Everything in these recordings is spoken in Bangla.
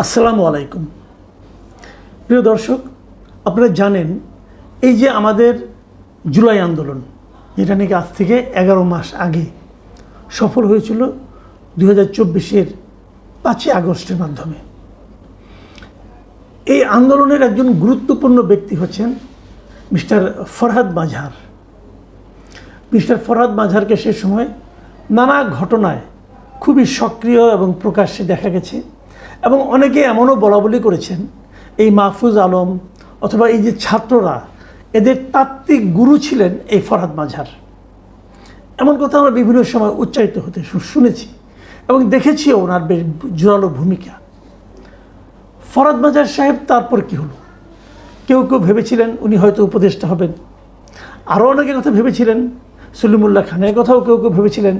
আসসালামু আলাইকুম। প্রিয় দর্শক, আপনারা জানেন এই যে আমাদের জুলাই আন্দোলন, যেটা নাকি আজ থেকে 11 মাস আগে সফল হয়েছিল 2024-এর 5ই আগস্টের মাধ্যমে। এই আন্দোলনের একজন গুরুত্বপূর্ণ ব্যক্তি হচ্ছেন মিস্টার ফরহাদ মাঝার। মিস্টার ফরহাদ মাঝারকে সে সময় নানা ঘটনায় খুবই সক্রিয় এবং প্রকাশ্যে দেখা গেছে, এবং অনেকে এমনও বলাবলি করেছেন এই মাহফুজ আলম অথবা এই যে ছাত্ররা, এদের তাত্ত্বিক গুরু ছিলেন এই ফরহাদ মাঝার। এমন কথা আমরা বিভিন্ন সময় উচ্চারিত হতে শুনেছি এবং দেখেছিও ওনার বেশ জোরালো ভূমিকা। ফরহাদ মাঝার সাহেব তারপর কি হলো? কেউ কেউ ভেবেছিলেন উনি হয়তো উপদেষ্টা হবেন, আরও অনেকের কথা ভেবেছিলেন, সলিমুল্লাহ খানের কথাও কেউ কেউ ভেবেছিলেন,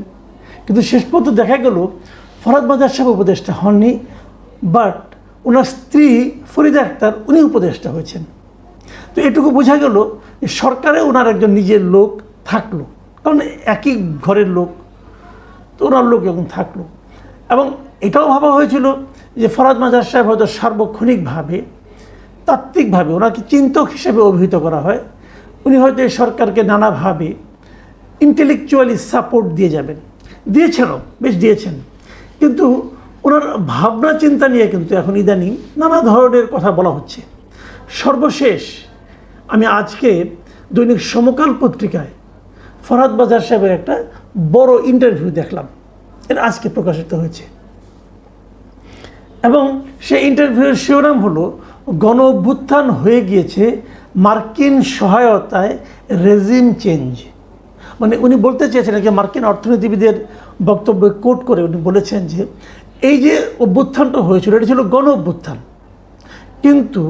কিন্তু শেষ পর্যন্ত দেখা গেল ফরহাদ মাঝার সাহেব উপদেষ্টা হননি, বাট ওনার স্ত্রী ফরিদা আক্তার উনি উপদেষ্টা হয়েছেন। তো এটুকু বোঝা গেল যে সরকারে ওনার একজন নিজের লোক থাকলো, কারণ একই ঘরের লোক, তো ওনার লোক যখন থাকলো। এবং এটাও ভাবা হয়েছিল যে ফরহাদ মাঝার সাহেব হয়তো সার্বক্ষণিকভাবে তাত্ত্বিকভাবে ওনাকে চিন্তক হিসেবে অভিহিত করা হয়, উনি হয়তো এই সরকারকে নানাভাবে ইন্টেলেকচুয়ালি সাপোর্ট দিয়ে যাবেন, দিয়েছেনও, বেশ দিয়েছেন। কিন্তু ওনার ভাবনা চিন্তা নিয়ে কিন্তু এখন ইদানিং নানা ধরনের কথা বলা হচ্ছে। সর্বশেষ আমি আজকে দৈনিক সমকাল পত্রিকায় ফরহাদ মাঝার সাহেবের একটা বড় ইন্টারভিউ দেখলাম, এটা আজকে প্রকাশিত হয়েছে। এবং সেই ইন্টারভিউয়ের শিরোনাম হলো গণ অভ্যুত্থান হয়ে গিয়েছে মার্কিন সহায়তায় রেজিম চেঞ্জ। মানে উনি বলতে চেয়েছেন যে মার্কিন অর্থনীতিবিদের বক্তব্য কোট করে উনি বলেছেন যে এই যে অভ্যুত্থানটা হয়েছিল এটা ছিল গণ অভ্যুত্থান, কিন্তু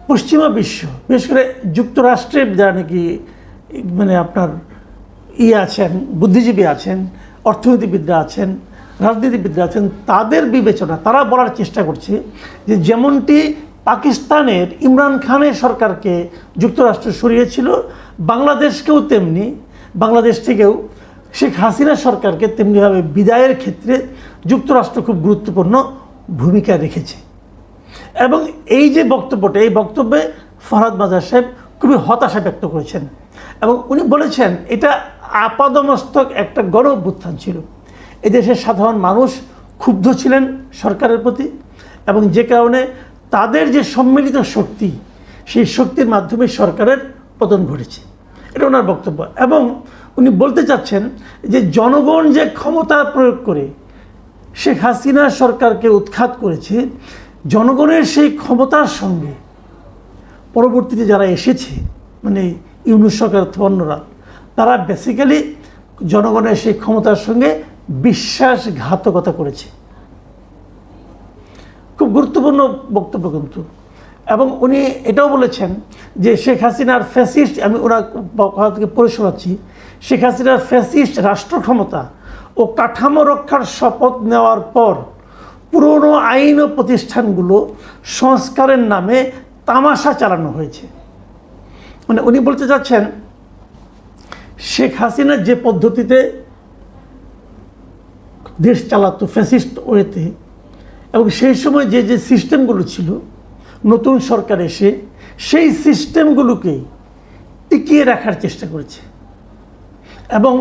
পশ্চিমা বিশ্ব, বিশেষ করে যুক্তরাষ্ট্রের যারা নাকি মানে আপনার আছেন, বুদ্ধিজীবী আছেন, অর্থনীতিবিদরা আছেন, রাজনীতিবিদরা আছেন, তাদের বিবেচনা, তারা বলার চেষ্টা করছে যে যেমনটি পাকিস্তানের ইমরান খানের সরকারকে যুক্তরাষ্ট্র সরিয়েছিল, বাংলাদেশকেও তেমনি, বাংলাদেশ থেকেও শেখ হাসিনা সরকারকে তেমনিভাবে বিদায়ের ক্ষেত্রে যুক্তরাষ্ট্র খুব গুরুত্বপূর্ণ ভূমিকা রেখেছে। এবং এই যে বক্তব্যটা, এই বক্তব্যে ফরহাদ মাঝার সাহেব খুবই হতাশা ব্যক্ত করেছেন এবং উনি বলেছেন এটা আপাদমস্তক একটা গণ অভ্যুত্থান ছিল। এদেশের সাধারণ মানুষ ক্ষুব্ধ ছিলেন সরকারের প্রতি, এবং যে কারণে তাদের যে সম্মিলিত শক্তি, সেই শক্তির মাধ্যমে সরকারের পতন ঘটেছে, এটা ওনার বক্তব্য। এবং উনি বলতে চাচ্ছেন যে জনগণ যে ক্ষমতা প্রয়োগ করে শেখ হাসিনা সরকারকে উৎখাত করেছে, জনগণের সেই ক্ষমতার সঙ্গে পরবর্তীতে যারা এসেছে, মানে ইউনূস সরকার অন্যরা, তারা বেসিক্যালি জনগণের সেই ক্ষমতার সঙ্গে বিশ্বাসঘাতকতা করেছে। খুব গুরুত্বপূর্ণ বক্তব্য কিন্তু। এবং উনি এটাও বলেছেন যে শেখ হাসিনার ফ্যাসিস্ট, আমি ওনার কথা থেকে পড়ে শোনাচ্ছি, শেখ হাসিনার ফ্যাসিস্ট রাষ্ট্র ক্ষমতা ও কাঠামো রক্ষার শপথ নেওয়ার পর পুরনো আইন ও প্রতিষ্ঠানগুলো সংস্কারের নামে তামাশা চালানো হয়েছে। মানে উনি বলতে চাচ্ছেন শেখ হাসিনা যে পদ্ধতিতে দেশ চালাতো ফ্যাসিস্ট ওয়েতে, এবং সেই সময় যে যে সিস্টেমগুলো ছিল, নতুন সরকার এসে সেই সিস্টেমগুলোকেই টিকিয়ে রাখার চেষ্টা করেছে এবং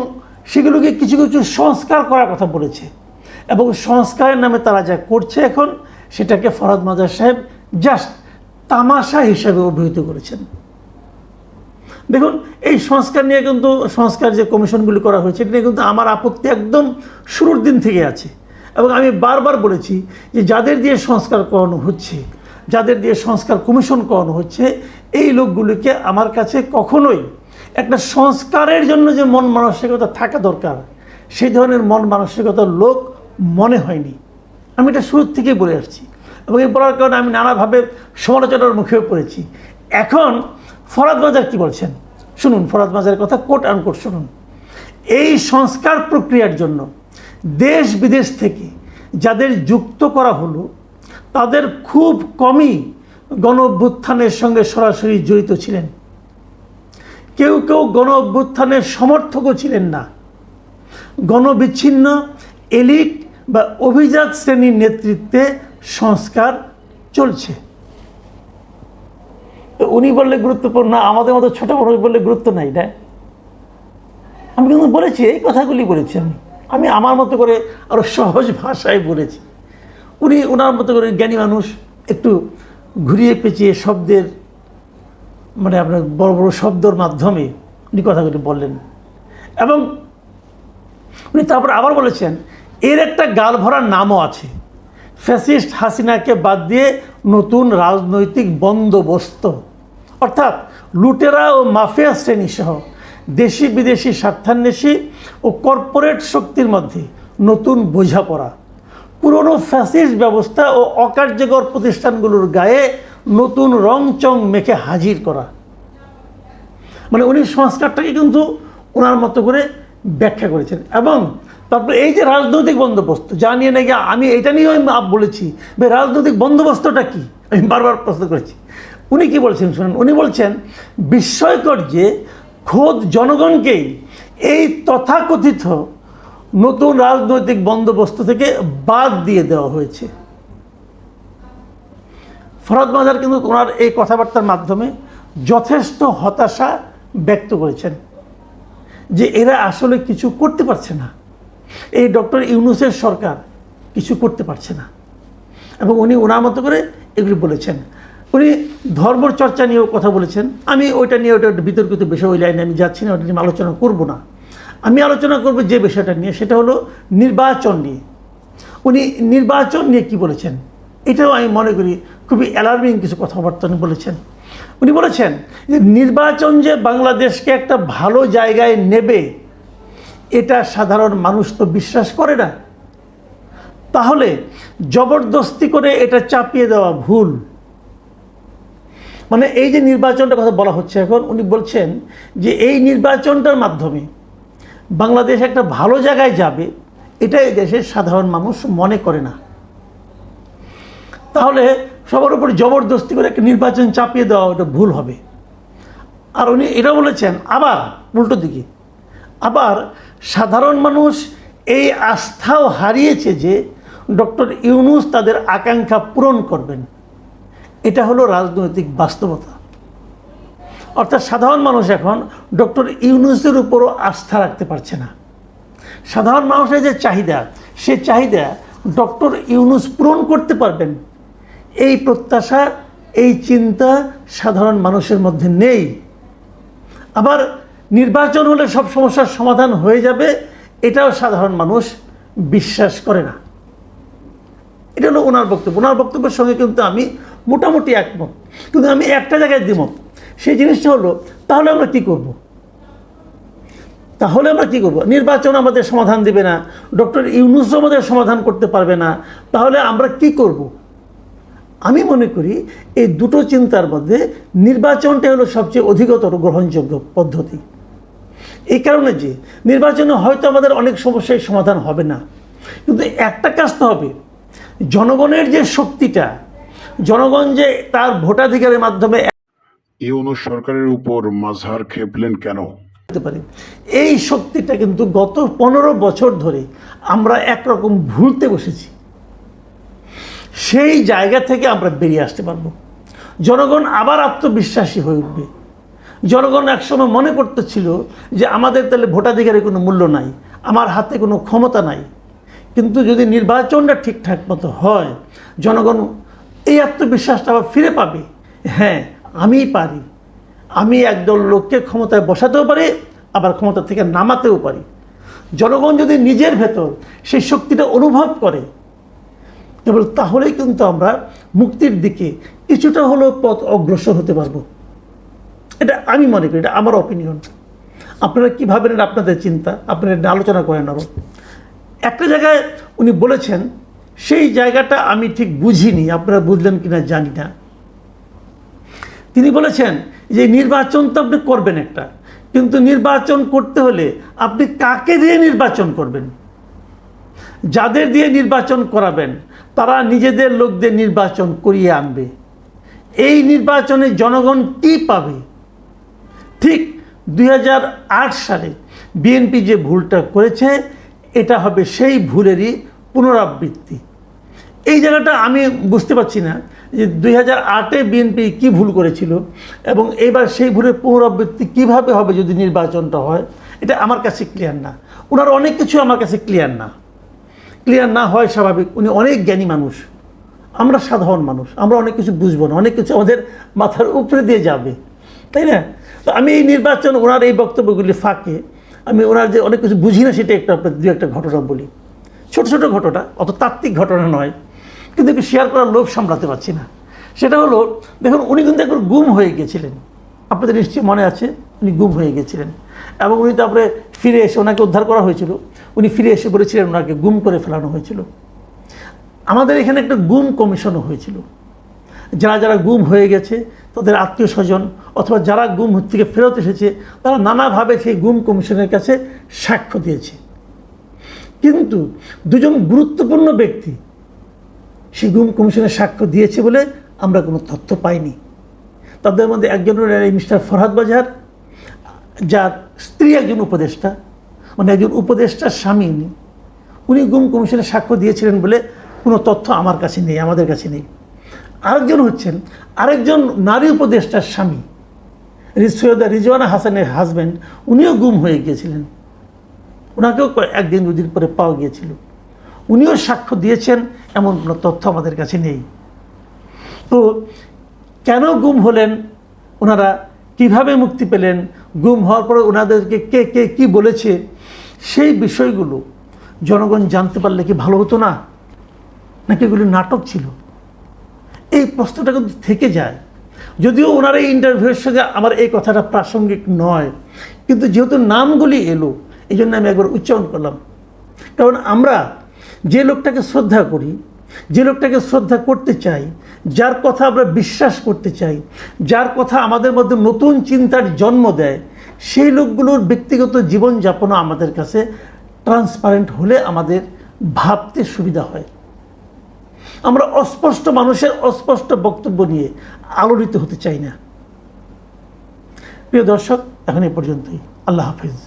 সেগুলোকে কিছু কিছু সংস্কার করার কথা বলেছে। এবং সংস্কারের নামে তারা যা করছে এখন, সেটাকে ফরহাদ মাঝার সাহেব জাস্ট তামাশা হিসাবে অভিহিত করেছেন। দেখুন, এই সংস্কার নিয়ে কিন্তু, সংস্কার যে কমিশনগুলি করা হয়েছে, এটা নিয়ে কিন্তু আমার আপত্তি একদম শুরুর দিন থেকে আছে। এবং আমি বারবার বলেছি যে যাদের দিয়ে সংস্কার করানো হচ্ছে, যাদের দিয়ে সংস্কার কমিশন করানো হচ্ছে, এই লোকগুলিকে আমার কাছে কখনোই একটা সংস্কারের জন্য যে মন মানসিকতা থাকা দরকার, সেই ধরনের মন মানসিকতার লোক মনে হয়নি। আমি এটা শুরুর থেকেই বলে আসছি এবং এই বলার কারণে আমি নানাভাবে সমালোচনার মুখেও পড়েছি। এখন ফরহাদ মাঝার কী বলছেন শুনুন, ফরহাদ মাঝারের কথা কোট আনকোট শুনুন। এই সংস্কার প্রক্রিয়ার জন্য দেশ বিদেশ থেকে যাদের যুক্ত করা হলো, তাদের খুব কমই গণ অভ্যুত্থানের সঙ্গে সরাসরি জড়িত ছিলেন। কেউ কেউ গণ অভ্যুত্থানের সমর্থকও ছিলেন না। গণবিচ্ছিন্ন এলিট বা অভিজাত শ্রেণীর নেতৃত্বে সংস্কার চলছে। উনি বললে গুরুত্বপূর্ণ, আমাদের মতো ছোট বড় বললে গুরুত্ব নাই, না? আমি কিন্তু বলেছি, এই কথাগুলি বলেছি আমি আমার মতো করে আরও সহজ ভাষায় বলেছি। উনি ওনার মতো করে জ্ঞানী মানুষ, একটু ঘুরিয়ে পেঁচিয়ে শব্দের মানে আপনার বড় বড় শব্দের মাধ্যমে উনি কথাগুলি বললেন। এবং উনি তারপর আবার বলেছেন, এর একটা গাল ভরার নামও আছে, ফ্যাসিস্ট হাসিনাকে বাদ দিয়ে নতুন রাজনৈতিক বন্দোবস্ত, অর্থাৎ লুটেরা ও মাফিয়া শ্রেণী সহ দেশি বিদেশি স্বার্থান্বেষী ও কর্পোরেট শক্তির মধ্যে নতুন বোঝাপড়া, পুরনো ফ্যাসিস্ট ব্যবস্থা ও অকার্যকর প্রতিষ্ঠানগুলোর গায়ে নতুন রং চং মেখে হাজির করা। মানে উনি সংস্কারটাকে কিন্তু ওনার মতো করে ব্যাখ্যা করেছেন। এবং তারপরে এই যে রাজনৈতিক বন্দোবস্ত, যা নিয়ে নাকি আমি এটা নিয়েও বলেছি, রাজনৈতিক বন্দোবস্তটা কি আমি বারবার প্রশ্ন করেছি। উনি কি বলছেন শুনুন, উনি বলছেন, বিস্ময়কর যে খোদ জনগণকেই এই তথাকথিত নতুন রাজনৈতিক বন্দোবস্ত থেকে বাদ দিয়ে দেওয়া হয়েছে। ফরহাদ মাজার কিন্তু ওনার এই কথাবার্তার মাধ্যমে যথেষ্ট হতাশা ব্যক্ত করেছেন যে এরা আসলে কিছু করতে পারছে না, এই ডক্টর ইউনূসের সরকার কিছু করতে পারছে না। এবং উনি ওনার মতো করে এগুলি বলেছেন। উনি ধর্মচর্চা নিয়েও কথা বলেছেন। আমি ওইটা নিয়ে ওটা বিতর্কিত বিষয়, ওই লাইনে আমি যাচ্ছি না, ওটা নিয়ে আলোচনা করব না। আমি আলোচনা করব যে বিষয়টা নিয়ে, সেটা হলো নির্বাচন নিয়ে। উনি নির্বাচন নিয়ে কি বলেছেন, এটাও আমি মনে করি খুবই অ্যালার্মিং কিছু কথাবার্তা উনি বলেছেন। উনি বলেছেন যে নির্বাচন যে বাংলাদেশকে একটা ভালো জায়গায় নেবে, এটা সাধারণ মানুষ তো বিশ্বাস করে না, তাহলে জবরদস্তি করে এটা চাপিয়ে দেওয়া ভুল। মানে এই যে নির্বাচনটার কথা বলা হচ্ছে এখন, উনি বলছেন যে এই নির্বাচনটার মাধ্যমে বাংলাদেশ একটা ভালো জায়গায় যাবে, এটা এই দেশের সাধারণ মানুষ মনে করে না। তাহলে সবার উপর জবরদস্তি করে একটা নির্বাচন চাপিয়ে দেওয়া ওটা ভুল হবে। আর উনি এটা বলেছেন আবার উল্টো দিকে, আবার সাধারণ মানুষ এই আস্থাও হারিয়েছে যে ডক্টর ইউনূস তাদের আকাঙ্ক্ষা পূরণ করবেন। এটা হলো রাজনৈতিক বাস্তবতা। অর্থাৎ সাধারণ মানুষ এখন ডক্টর ইউনূসের উপরও আস্থা রাখতে পারছে না। সাধারণ মানুষের যে চাহিদা, সে চাহিদা ডক্টর ইউনূস পূরণ করতে পারবেন, এই প্রত্যাশা, এই চিন্তা সাধারণ মানুষের মধ্যে নেই। আবার নির্বাচন হলে সব সমস্যার সমাধান হয়ে যাবে, এটাও সাধারণ মানুষ বিশ্বাস করে না। এটা হলো ওনার বক্তব্য। ওনার বক্তব্যের সঙ্গে কিন্তু আমি মোটামুটি একমত, কিন্তু আমি একটা জায়গায় দ্বিমত। সেই জিনিসটা হলো, তাহলে আমরা কী করব? নির্বাচন আমাদের সমাধান দেবে না, ডক্টর ইউনূস আমাদের সমাধান করতে পারবে না, তাহলে আমরা কি করব? আমি মনে করি এই দুটো চিন্তার মধ্যে নির্বাচনটা হলো সবচেয়ে অধিকতর গ্রহণযোগ্য পদ্ধতি। এই কারণে যে নির্বাচনে হয়তো আমাদের অনেক সমস্যার সমাধান হবে না, কিন্তু একটা কাজ তো হবে, জনগণের যে শক্তিটা, জনগণ যে তার ভোটাধিকারের মাধ্যমে ইউনূস সরকারের উপর মাজহার খেপলেন কেন? এই শক্তিটা কিন্তু গত 15 বছর ধরে আমরা একরকম ভুলতে বসেছি। সেই জায়গা থেকে আমরা বেরিয়ে আসতে পারবো। জনগণ আবার আত্মবিশ্বাসী হয়ে উঠবে। জনগণ একসময় মনে করতেছিল যে আমাদের তাহলে ভোটাধিকারের কোনো মূল্য নাই, আমার হাতে কোনো ক্ষমতা নাই। কিন্তু যদি নির্বাচনটা ঠিকঠাক মতো হয়, জনগণ এই আত্মবিশ্বাসটা আবার ফিরে পাবে। হ্যাঁ, আমিই পারি, আমি একদল লোককে ক্ষমতায় বসাতেও পারি, আবার ক্ষমতা থেকে নামাতেও পারি। জনগণ যদি নিজের ভেতর সেই শক্তিটা অনুভব করে, কেবল তাহলেই কিন্তু আমরা মুক্তির দিকে কিছুটা হলেও পথ অগ্রসর হতে পারবো। এটা আমি মনে করি, এটা আমার অপিনিয়ন। আপনারা কী ভাবেন, এটা আপনাদের চিন্তা, আপনারা এটা আলোচনা করেন। আরও একটা জায়গায় উনি বলেছেন, সেই জায়গাটা আমি ঠিক বুঝিনি, আপনারা বুঝলেন কিনা জানি না। তিনি বলেছেন যে নির্বাচন তো আপনি করবেন একটা, কিন্তু নির্বাচন করতে হলে আপনি কাকে দিয়ে নির্বাচন করবেন? যাদের দিয়ে নির্বাচন করাবেন তারা নিজেদের লোকদের নির্বাচন করিয়ে আনবে। এই নির্বাচনে জনগণ কি পাবে? ঠিক 2008 সালে বিএনপি যে ভুলটা করেছে, এটা হবে সেই ভুলেরই পুনরাবৃত্তি। এই জায়গাটা আমি বুঝতে পারছি না যে 2008-এ বিএনপি কী ভুল করেছিল এবং এবার সেই ভুলের পুনরাবৃত্তি কীভাবে হবে যদি নির্বাচনটা হয়, এটা আমার কাছে ক্লিয়ার না। ওনার অনেক কিছু আমার কাছে ক্লিয়ার না হয় স্বাভাবিক। উনি অনেক জ্ঞানী মানুষ, আমরা সাধারণ মানুষ, আমরা অনেক কিছু বুঝবো না, অনেক কিছু আমাদের মাথার উপরে দিয়ে যাবে, তাই না? তো আমি এই নির্বাচন, ওনার এই বক্তব্যগুলি ফাঁকে আমি ওনার যে অনেক কিছু বুঝি না, সেটা দু একটা ঘটনা বলি। ছোট ছোট ঘটনা, অত তাত্ত্বিক ঘটনা নয়, কিন্তু একটু শেয়ার করার লোভ সামলাতে পারছি না। সেটা হলো, দেখুন উনি কিন্তু একবার গুম হয়ে গিয়েছিলেন, আপনাদের নিশ্চয়ই মনে আছে, উনি গুম হয়ে গিয়েছিলেন এবং উনি তারপরে ফিরে এসে, ওনাকে উদ্ধার করা হয়েছিল, উনি ফিরে এসে বলেছিলেন ওনাকে গুম করে ফেলানো হয়েছিল। আমাদের এখানে একটা গুম কমিশনও হয়েছিল, যারা যারা গুম হয়ে গেছে তাদের আত্মীয় স্বজন অথবা যারা গুম থেকে ফেরত এসেছে তারা নানাভাবে সেই গুম কমিশনের কাছে সাক্ষ্য দিয়েছে। কিন্তু দুজন গুরুত্বপূর্ণ ব্যক্তি সেই গুম কমিশনের সাক্ষ্য দিয়েছে বলে আমরা কোনো তথ্য পাইনি। তাদের মধ্যে একজন হলেন মিস্টার ফরহাদ বাজার, যার স্ত্রী একজন উপদেষ্টা, মানে একজন উপদেষ্টার স্বামী উনি গুম কমিশনের সাক্ষ্য দিয়েছিলেন বলে কোনো তথ্য আমার কাছে নেই, আমাদের কাছে নেই। আরেকজন হচ্ছেন আরেকজন নারী উপদেষ্টার স্বামী, সৈয়দা রিজওয়ানা হাসানের হাজব্যান্ড, উনিও গুম হয়ে গিয়েছিলেন, ওনাকেও একদিন দুদিন পরে পাওয়া গিয়েছিল, উনিও সাক্ষ্য দিয়েছেন, এমন কোনো তথ্য আমাদের কাছে নেই। তো কেন গুম হলেন, ওনারা কিভাবে মুক্তি পেলেন, গুম হওয়ার পরে ওনাদেরকে কে কে কী বলেছে, সেই বিষয়গুলো জনগণ জানতে পারলে কি ভালো হতো না, নাকি এগুলি নাটক ছিল? এই প্রশ্নটা কিন্তু থেকে যায়। যদিও ওনার এই ইন্টারভিউয়ের সঙ্গে আমার এই কথাটা প্রাসঙ্গিক নয়, কিন্তু যেহেতু নামগুলি এলো এই জন্য আমি একবার উচ্চারণ করলাম। কারণ আমরা যে লোকটাকে শ্রদ্ধা করি, যে লোকটাকে শ্রদ্ধা করতে চাই, যার কথা আমরা বিশ্বাস করতে চাই, যার কথা আমাদের মধ্যে নতুন চিন্তার জন্ম দেয়, সেই লোকগুলোর ব্যক্তিগত জীবনযাপনও আমাদের কাছে ট্রান্সপারেন্ট হলে আমাদের ভাবতে সুবিধা হয়। আমরা অস্পষ্ট মানুষের অস্পষ্ট বক্তব্য নিয়ে আলোড়িত হতে চাই না। প্রিয় দর্শক, এখন এই পর্যন্তই। আল্লাহ হাফিজ।